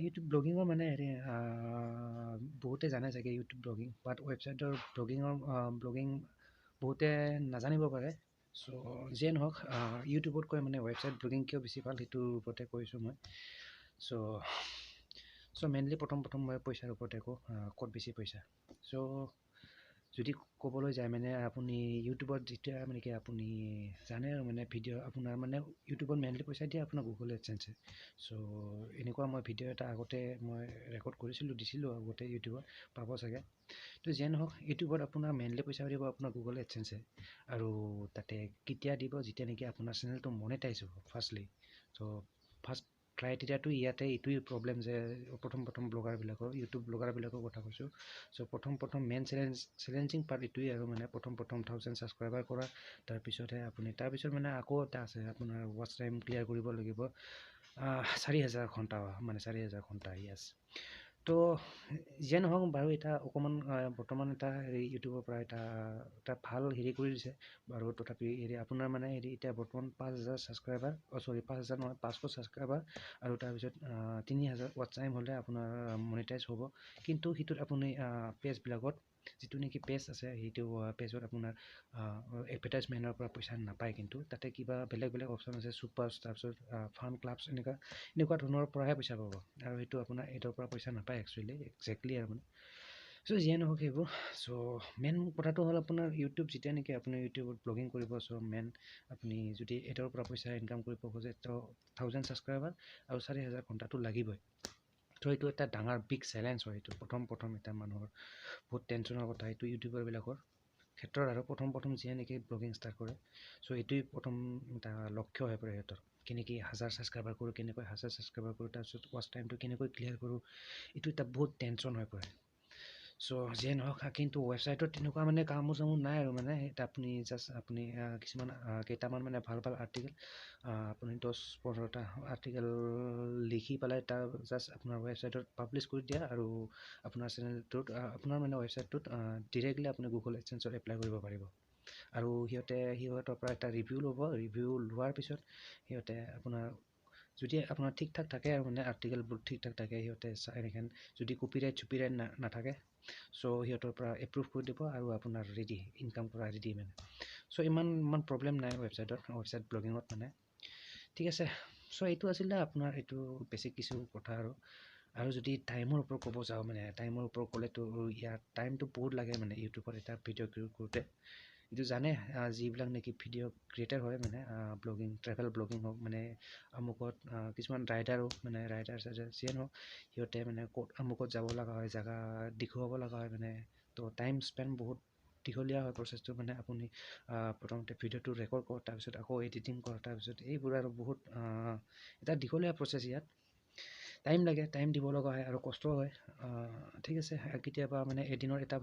YouTube ব্লগিঙৰ মানে হেৰি বহুতে জানে চাগে ইউটিউব ব্লগিং বাট ৱেবছাইটৰ ব্লগিং বহুতে নাজানিব পাৰে চ' যিয়ে নহওক ইউটিউবতকৈ মানে ৱেবছাইট ব্লগিং কিয় বেছি ভাল সেইটোৰ ওপৰতে কৈছোঁ মই চ' মেইনলি প্ৰথম মই পইচাৰ ওপৰতে কওঁ ক'ত বেছি পইচা চ' যদি ক'বলৈ যায় মানে আপুনি ইউটিউবত যেতিয়া মানে কি আপুনি জানে আৰু মানে ভিডিঅ' আপোনাৰ মানে ইউটিউবত মেইনলি পইচা দিয়ে আপোনাৰ গুগল এডচেন্সে চ' এনেকুৱা মই ভিডিঅ' এটা আগতে মই ৰেকৰ্ড কৰিছিলোঁ দিছিলোঁ আগতে ইউটিউবত পাব চাগে তো যিয়ে নহওক ইউটিউবত আপোনাৰ মেইনলি পইচা দিব আপোনাৰ গুগল এডচেন্সে আৰু তাতে কেতিয়া দিব যেতিয়া নেকি আপোনাৰ চেনেলটো মনেটাইজ হ'ব ফাৰ্ষ্টলি চ' ফাৰ্ষ্ট ক্ৰাইটেৰিয়াটো ইয়াতে এইটোৱেই প্ৰব্লেম যে প্ৰথম ব্লগাৰবিলাকৰ ইউটিউব ব্লগাৰবিলাকৰ কথা কৈছোঁ চ' প্ৰথম মেইন চেলেঞ্জিং পাৰ্ট এইটোৱেই আৰু মানে প্ৰথম 1000 ছাবস্ক্ৰাইবাৰ কৰা তাৰপিছতহে আপুনি তাৰপিছত মানে আকৌ এটা আছে আপোনাৰ ৱাচ টাইম ক্লিয়াৰ কৰিব লাগিব 4000 ঘণ্টা মানে 4000 ঘণ্টা য়েছ তো যিয়ে নহওক বাৰু এটা অকণমান বৰ্তমান এটা হেৰি ইউটিউবৰ পৰা এটা ভাল হেৰি কৰি দিছে বাৰু তথাপি হেৰি আপোনাৰ মানে হেৰি এতিয়া বৰ্তমান 5000 ছাবস্ক্ৰাইবাৰ 5000 নহয় 500 ছাবস্ক্ৰাইবাৰ আৰু তাৰপিছত 3000 ৱাটচ টাইম হ'লে আপোনাৰ মনিটাইজ হ'ব কিন্তু সেইটোত আপুনি পেজবিলাকত যিটো নেকি পেজ আছে সেইটো পেজত আপোনাৰ এডভাৰটাইজমেণ্টৰ পৰা পইচা নাপায় কিন্তু তাতে কিবা বেলেগ অপশ্যন আছে ছুপাৰ তাৰপিছত ফান ক্লাবছ এনেকুৱা ধৰণৰ পৰাহে পইচা পাব আৰু সেইটো আপোনাৰ এইটোৰ পৰা পইচা নাপায় একজেক্টলি আৰু মানে চ' যিয়ে নহওক সেইবোৰ চ' মেইন কথাটো হ'ল আপোনাৰ ইউটিউব যেতিয়া নেকি আপুনি ইউটিউবত ব্লগিং কৰিব চ' মেইন আপুনি যদি এইটোৰ পৰা পইচা ইনকাম কৰিব খোজে তো 1000 ছাবস্ক্ৰাইবাৰ আৰু 4000 ঘণ্টাটো লাগিবই ত' এইটো এটা ডাঙৰ বিগ চেলেঞ্জ হয় এইটো প্ৰথম এটা মানুহৰ বহুত টেনশ্যনৰ কথা এইটো ইউটিউবাৰবিলাকৰ ক্ষেত্ৰত আৰু প্ৰথম যিয়ে নেকি ব্লগিং ষ্টাৰ্ট কৰে চ' এইটোৱেই প্ৰথম এটা লক্ষ্য হৈ পৰে সিহঁতৰ কেনেকৈ 1000 ছাবস্ক্ৰাইবাৰ কৰোঁ কেনেকৈ 1000 ছাবস্ক্ৰাইবাৰ কৰোঁ তাৰপিছত ৱাচ টাইমটো কেনেকৈ ক্লিয়াৰ কৰোঁ এইটো এটা বহুত টেনশ্যন হৈ পৰে চ' যিয়ে নহওক কিন্তু ৱেবছাইটত তেনেকুৱা মানে কামো চামো নাই আৰু মানে এটা আপুনি জাষ্ট আপুনি কিছুমান কেইটামান মানে ভাল আৰ্টিকেল আপুনি 10-15টা আৰ্টিকেল লিখি পেলাই তাৰ জাষ্ট আপোনাৰ ৱেবছাইটত পাব্লিছ কৰি দিয়া আৰু আপোনাৰ চেনেলটোত আপোনাৰ মানে ৱেবছাইটটোত ডিৰেক্টলি আপুনি গুগল এডচেন্সত এপ্লাই কৰিব পাৰিব আৰু সিহঁতৰ পৰা এটা ৰিভিউ ল'ব ৰিভিউ লোৱাৰ পিছত সিহঁতে আপোনাৰ যদি আপোনাৰ ঠিক ঠাক থাকে আৰু মানে আৰ্টিকেলবোৰ ঠিক ঠাক থাকে সিহঁতে এনেকৈ যদি কপিৰাইট নাথাকে চ' সিহঁতৰ পৰা এপ্ৰুভ কৰি দিব আৰু আপোনাৰ ৰেডি ইনকাম কৰা ৰেডি মানে চ' ইমান প্ৰব্লেম নাই ৱেবছাইট ব্লগিঙত মানে ঠিক আছে চ' এইটো আছিলে আপোনাৰ এইটো বেছিক কিছু কথা আৰু যদি টাইমৰ ওপৰত ক'ব যাওঁ মানে টাইমৰ ওপৰত ক'লেতো ইয়াৰ টাইমটো বহুত লাগে মানে ইউটিউবত এটা ভিডিঅ' ক্ৰিয়েট কৰোঁতে এইটো জানে যিবিলাক নেকি ভিডিঅ' ক্ৰিয়েটাৰ হয় মানে ব্লগিং ট্ৰেভেল ব্লগিং হওক মানে আমুকত কিছুমান ৰাইডাৰো মানে ৰাইডাৰ যিয়ে নহওক সিহঁতে মানে ক'ত আমুকত যাব লগা হয় জেগা দেখুৱাব লগা হয় মানে তো টাইম স্পেণ্ড বহুত দীঘলীয়া হয় প্ৰচেছটো মানে আপুনি প্ৰথমতে ভিডিঅ'টো ৰেকৰ্ড কৰক তাৰপিছত আকৌ এডিটিং কৰক তাৰপিছত এইবোৰ আৰু বহুত এটা দীঘলীয়া প্ৰচেছ ইয়াত টাইম লাগে টাইম দিব লগা হয় আৰু কষ্টও হয় ঠিক আছে কেতিয়াবা মানে এদিনৰ এটা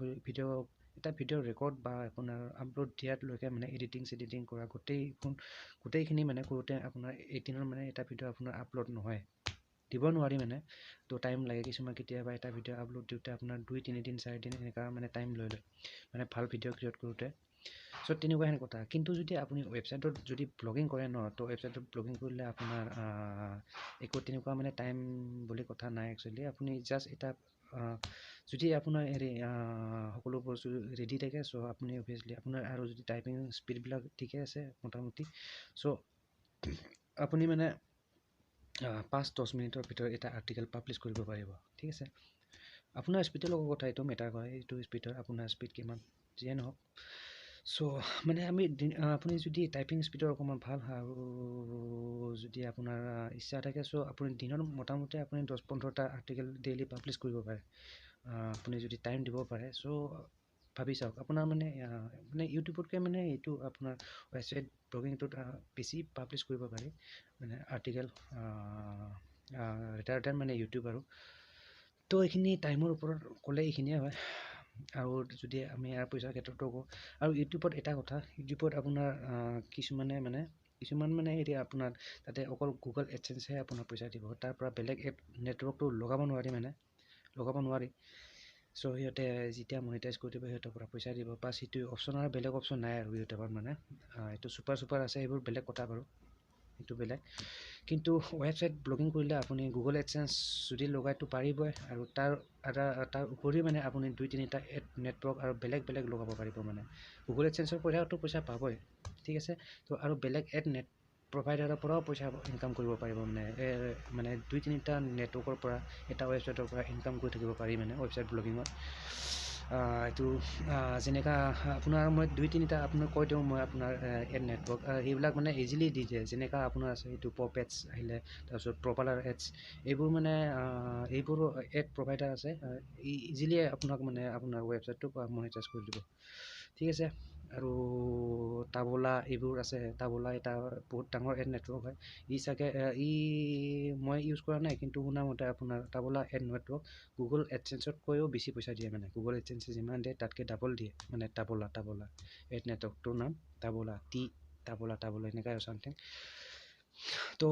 ভিডিঅ' ৰেকৰ্ড বা আপোনাৰ আপলোড দিয়াতলৈকে মানে এডিটিং কৰা গোটেইখিনি মানে কৰোঁতে আপোনাৰ এদিনৰ মানে এটা ভিডিঅ' আপোনাৰ আপলোড নহয় দিব নোৱাৰি মানে তো টাইম লাগে কিছুমান কেতিয়াবা এটা ভিডিঅ' আপলোড দিওঁতে আপোনাৰ 2-3 দিন 4 দিন এনেকুৱা মানে টাইম লৈ লয় মানে ভাল ভিডিঅ' ক্ৰিয়েট কৰোঁতে চ' তেনেকুৱাহেন কথা কিন্তু যদি আপুনি ৱেবছাইটত যদি ব্লগিং কৰে ন তো ৱেবছাইটত ব্লগিং কৰিলে আপোনাৰ একো তেনেকুৱা মানে টাইম বুলি কথা নাই একচুৱেলি আপুনি জাষ্ট এটা যদি আপোনাৰ হেৰি সকলোবোৰ ৰেডি থাকে চ' আপুনি অভিয়াছলি আপোনাৰ আৰু যদি টাইপিং স্পীডবিলাক ঠিকে আছে মোটামুটি চ' আপুনি মানে 5-10 মিনিটৰ ভিতৰত এটা আৰ্টিকেল পাব্লিছ কৰিব পাৰিব ঠিক আছে আপোনাৰ স্পীডৰ লগত কথা এইটো মেটাৰ কৰে এইটো স্পীডৰ আপোনাৰ স্পীড কিমান যিয়ে নহওক চ' মানে আপুনি যদি টাইপিং স্পীডৰ অকণমান ভাল আৰু যদি আপোনাৰ ইচ্ছা থাকে চ' আপুনি দিনত মোটামুটি আপুনি 10-15টা আৰ্টিকেল ডেইলি পাব্লিছ কৰিব পাৰে আপুনি যদি টাইম দিব পাৰে চ' ভাবি চাওক আপোনাৰ মানে ইউটিউবতকৈ মানে এইটো আপোনাৰ ৱেবছাইট ব্লগিংটোত বেছি পাব্লিছ কৰিব পাৰি মানে আৰ্টিকেল ৰেটাৰ দেন মানে ইউটিউব আৰু তো এইখিনি টাইমৰ ওপৰত ক'লে এইখিনিয়ে হয় আৰু যদি আমি ইয়াৰ পইচাৰ ক্ষেত্ৰতো কওঁ আৰু ইউটিউবত এটা কথা ইউটিউবত আপোনাৰ কিছুমান মানে এতিয়া আপোনাৰ তাতে অকল গুগল এডচেন্সহে আপোনাৰ পইচা দিব তাৰ পৰা বেলেগ এপ নেটৱৰ্কটো লগাব নোৱাৰি চ' সিহঁতে যেতিয়া মনিটাইজ কৰি দিব সিহঁতৰ পৰা পইচা দিব বা সেইটো অপশ্যন আৰু বেলেগ অপশ্যন নাই আৰু ইউটিউবত মানে এইটো ছুপাৰ আছে সেইবোৰ বেলেগ কথা বাৰু সেইটো বেলেগ কিন্তু ৱেবছাইট ব্লগিং কৰিলে আপুনি গুগল এডচেঞ্চ যদি লগাইতো পাৰিবই আৰু তাৰ উপৰিও মানে আপুনি 2-3টা এড নেটৱৰ্ক আৰু বেলেগ লগাব পাৰিব মানে গুগল এডচেঞ্চৰ পৰাতো পইচা পাবই ঠিক আছে তো আৰু বেলেগ এড নেট প্ৰভাইডাৰৰ পৰাও পইচা ইনকাম কৰিব পাৰিব মানে 2-3টা নেটৱৰ্কৰ পৰা এটা ৱেবছাইটৰ পৰা ইনকাম কৰি থাকিব পাৰি মানে ৱেবছাইট ব্লগিঙত এইটো যেনেকা আপোনাৰ মই 2-3টা আপোনাৰ কৈ দিওঁ মই আপোনাৰ এড নেটৱৰ্ক সেইবিলাক মানে ইজিলি দি দিয়ে যেনেকা আপোনাৰ আছে এইটো পপ এডছ আহিলে তাৰপিছত প্ৰপালাৰ এডছ এইবোৰ মানে এইবোৰ এড প্ৰভাইডাৰ আছে ইজিলি আপোনাক মানে আপোনাৰ ৱেবছাইটটো মনিটাইজ কৰি দিব ঠিক আছে আৰু টাবোলা এইবোৰ আছে টাবোলা এটা বহুত ডাঙৰ এড নেটৱৰ্ক হয় চাগে মই ইউজ কৰা নাই কিন্তু শুনামতে আপোনাৰ টাবোলা এড নেটৱৰ্ক গুগল এডচেঞ্চতকৈও বেছি পইচা দিয়ে মানে গুগল এডচেঞ্চে যিমান দিয়ে তাতকৈ ডাবল দিয়ে মানে টাবোলা এড নেটৱৰ্কটোৰ নাম টাবোলা এনেকুৱাই চামথিং তো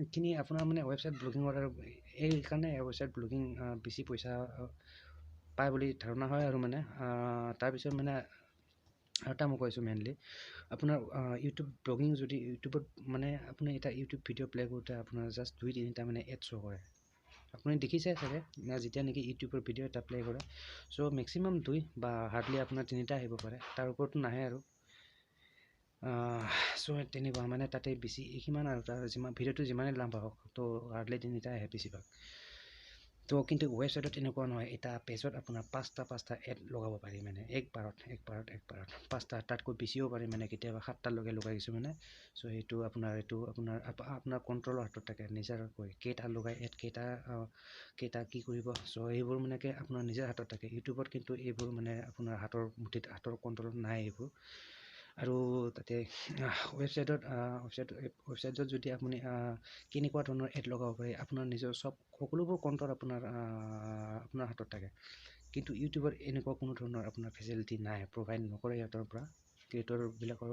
এইখিনি আপোনাৰ মানে ৱেবছাইট ব্লগিঙৰ আৰু এইকাৰণে ৱেবছাইট ব্লগিং বেছি পইচা পায় বুলি ধাৰণা হয় আৰু মানে তাৰপিছত মানে আৰু এটা মই কৈছোঁ মেইনলি আপোনাৰ ইউটিউব ব্লগিং যদি ইউটিউবত মানে আপুনি এটা ইউটিউব ভিডিঅ' প্লে' কৰোঁতে আপোনাৰ জাষ্ট 2-3টা মানে এড শ্ব' কৰে আপুনি দেখিছে চাগে যেতিয়া নেকি ইউটিউবৰ ভিডিঅ' এটা প্লে' কৰে চ' মেক্সিমাম 2 বা হাৰ্ডলি আপোনাৰ 3টা আহিব পাৰে তাৰ ওপৰতো নাহে আৰু চ' তেনেকুৱা মানে তাতে বেছি সিমান আৰু তাৰ ভিডিঅ'টো যিমানেই লাম্বা হওক তো হাৰ্ডলি 3টা আহে বেছিভাগ তো কিন্তু ৱেবছাইটত এনেকুৱা নহয় এটা পেজত আপোনাৰ 5টা এড লগাব পাৰি মানে একবাৰত 5টা তাতকৈ বেছিও পাৰি মানে কেতিয়াবা 7টালৈকে লগাই কিছু মানে চ' সেইটো আপোনাৰ কণ্ট্ৰলৰ হাতত থাকে নিজাকৈ কেইটা লগাই এড কেইটা কি কৰিব চ' এইবোৰ মানে আপোনাৰ নিজৰ হাতত থাকে ইউটিউবত কিন্তু এইবোৰ মানে আপোনাৰ হাতৰ কণ্ট্ৰলত নাই এইবোৰ আৰু তাতে ৱেবছাইটত যদি আপুনি কেনেকুৱা ধৰণৰ এড লগাব পাৰে আপোনাৰ নিজৰ সকলোবোৰ কণ্ট্ৰল আপোনাৰ হাতত থাকে কিন্তু ইউটিউবত এনেকুৱা কোনো ধৰণৰ আপোনাৰ ফেচিলিটি নাই প্ৰভাইড নকৰে সিহঁতৰ পৰা ক্ৰিয়েটৰবিলাকৰ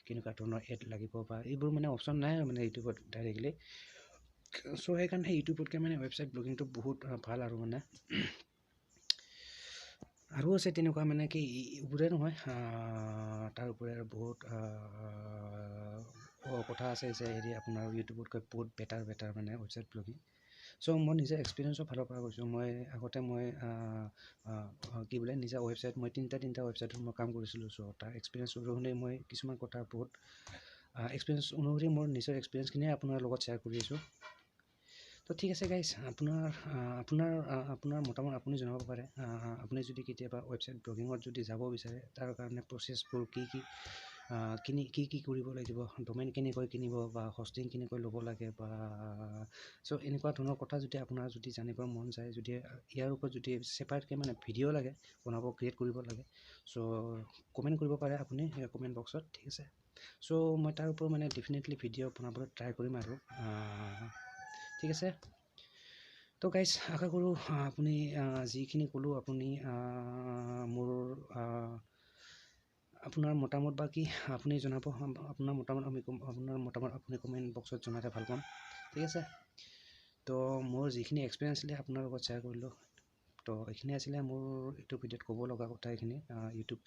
কেনেকুৱা ধৰণৰ এড লাগিব বা এইবোৰ মানে অপশ্যন নাই মানে ইউটিউবত ডাইৰেক্টলি চ' সেইকাৰণে ইউটিউবতকৈ মানে ৱেবছাইট ব্লগিংটো বহুত ভাল আৰু মানে আৰু আছে তেনেকুৱা মানে কি এইবোৰে নহয় তাৰ উপৰি আৰু বহুত কথা আছে যে আপোনাৰ ইউটিউবতকৈ বহুত বেটাৰ মানে ৱেবছাইট ব্লগিং চ' মই নিজৰ এক্সপিৰিয়েঞ্চৰ ফালৰ পৰা কৈছোঁ মই আগতে কি বোলে নিজা ৱেবছাইট মই তিনিটা ৱেবছাইটত মই কাম কৰিছিলোঁ চ' তাৰ এক্সপিৰিয়েঞ্চ অনুসৰি মই কিছুমান কথা বহুত এক্সপিৰিয়েঞ্চ অনুসৰি মোৰ নিজৰ এক্সপিৰিয়েঞ্চখিনিয়ে আপোনাৰ লগত শ্বেয়াৰ কৰি আছোঁ তো ঠিক আছে গাইজ আপোনাৰ মতামত আপুনি জনাব পাৰে আপুনি যদি কেতিয়াবা ৱেবছাইট ব্লগিঙত যদি যাব বিচাৰে তাৰ কাৰণে প্ৰচেছবোৰ কি কৰিব লাগিব ডমেইন কেনেকৈ কিনিব বা হষ্টিং কেনেকৈ ল'ব লাগে বা চ' এনেকুৱা ধৰণৰ কথা যদি আপোনাৰ যদি জানিব মন যায় যদি ইয়াৰ ওপৰত যদি ছেপাৰেটকৈ মানে ভিডিঅ' লাগে ক্ৰিয়েট কৰিব লাগে চ' কমেণ্ট কৰিব পাৰে আপুনি কমেণ্ট বক্সত ঠিক আছে চ' মই তাৰ ওপৰত মানে ডেফিনেটলি ভিডিঅ' বনাবলৈ ট্ৰাই কৰিম আৰু ঠিক আছে তো গাইজ আশা কৰোঁ আপুনি যিখিনি ক'লোঁ আপুনি মোৰ আপোনাৰ মতামত বা কি আপুনি জনাব আপোনাৰ মতামত আপুনি কমেণ্ট বক্সত জনালে ভাল পাম ঠিক আছে তো মোৰ যিখিনি এক্সপিৰিয়েঞ্চ আছিলে আপোনাৰ লগত শ্বেয়াৰ কৰিলোঁ তো এইখিনি আছিলে মোৰ এইটো ভিডিঅ'ত ক'ব লগা কথা এইখিনি ইউটিউব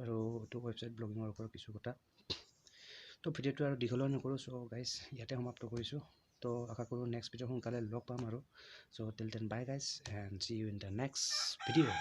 আৰু এইটো ৱেবছাইট ব্লগিঙৰ ওপৰত কিছু কথা তো ভিডিঅ'টো আৰু দীঘলীয়া নকৰোঁ চ' গাইজ ইয়াতে সমাপ্ত কৰিছোঁ তো আশা কৰোঁ নেক্সট ভিডিঅ' সোনকালে লগ পাম আৰু so' till then bye guys and see you in the next video'